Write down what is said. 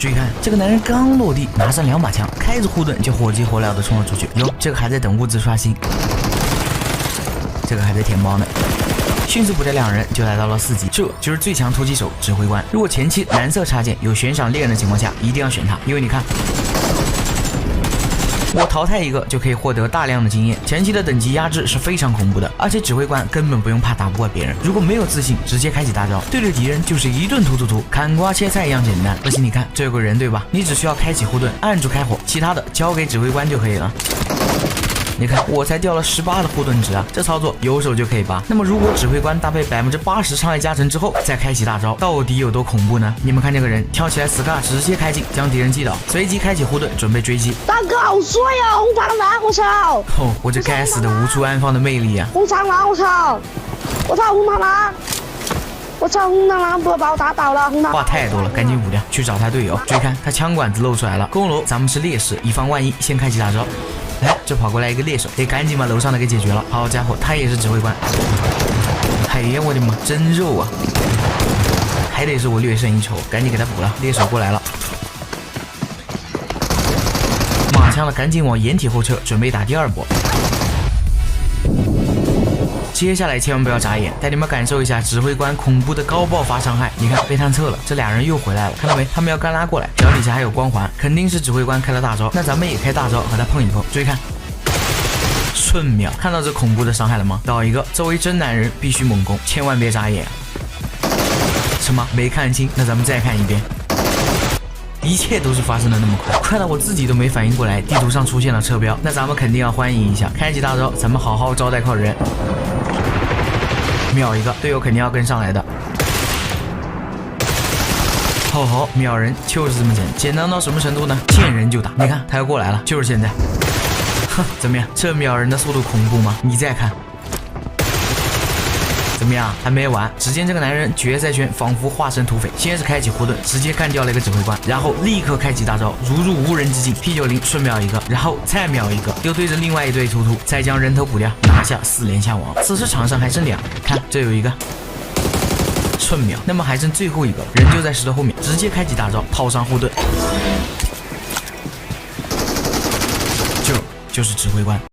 注意看，这个男人刚落地，拿上2把枪，开着护盾就火急火燎的冲了出去。哟，这个还在等物资刷新，这个还在填包呢。迅速补掉2人就来到了4级，这就是最强突击手指挥官。如果前期蓝色插件有悬赏猎人的情况下，一定要选他，因为你看。我淘汰一个就可以获得大量的经验，前期的等级压制是非常恐怖的，而且指挥官根本不用怕打不过别人，如果没有自信，直接开启大招，对着敌人就是一顿突，砍瓜切菜一样简单。而且你看这有个人对吧？你只需要开启护盾，按住开火，其他的交给指挥官就可以了。你看我才掉了18的护盾值啊，这操作有手就可以拔。那么如果指挥官搭配80%伤害加成之后再开启大招，到底有多恐怖呢？你们看这个人跳起来SCAR直接开镜将敌人击倒，随即开启护盾准备追击。大哥好帅啊，红螳螂我操！哦，我这该死的无处安放的魅力啊！红螳螂我操！我操红螳螂！我操红螳螂不把我打倒了，红螳螂话太多了，赶紧捂掉，去找他队友。注意看他枪管子露出来了，攻楼咱们是劣势，以防万一先开启大招。哎，这跑过来一个猎手，得赶紧把楼上的给解决了。好家伙，他也是指挥官。哎呀，我的妈，真肉啊！还得是我略胜一筹，赶紧给他补了。猎手过来了，马枪了，赶紧往掩体后撤，准备打第2波。接下来千万不要眨眼，带你们感受一下指挥官恐怖的高爆发伤害。你看被探测了，这2人又回来了，看到没？他们要干拉过来，脚底下还有光环，肯定是指挥官开了大招。那咱们也开大招和他碰一碰。注意看，瞬秒，看到这恐怖的伤害了吗？倒一个，作为真男人必须猛攻，千万别眨眼。什么？没看清？那咱们再看一遍。一切都是发生的那么快，快到我自己都没反应过来，地图上出现了车标，那咱们肯定要欢迎一下，开启大招，咱们好好招待客人。秒一个，队友肯定要跟上来的。好，秒人就是这么简单到什么程度呢？见人就打。你看他要过来了，就是现在。哼，怎么样？这秒人的速度恐怖吗？你再看。怎么样？还没完！只见这个男人决赛圈仿佛化身土匪，先是开启护盾，直接干掉了一个指挥官，然后立刻开启大招，如入无人之境 ，P90 瞬秒一个，然后再秒一个，又对着另外一队突，再将人头补掉，拿下4连下王。此时场上还剩2人，看这有一个瞬秒，那么还剩最后一个人就在石头后面，直接开启大招，套上护盾，就是指挥官。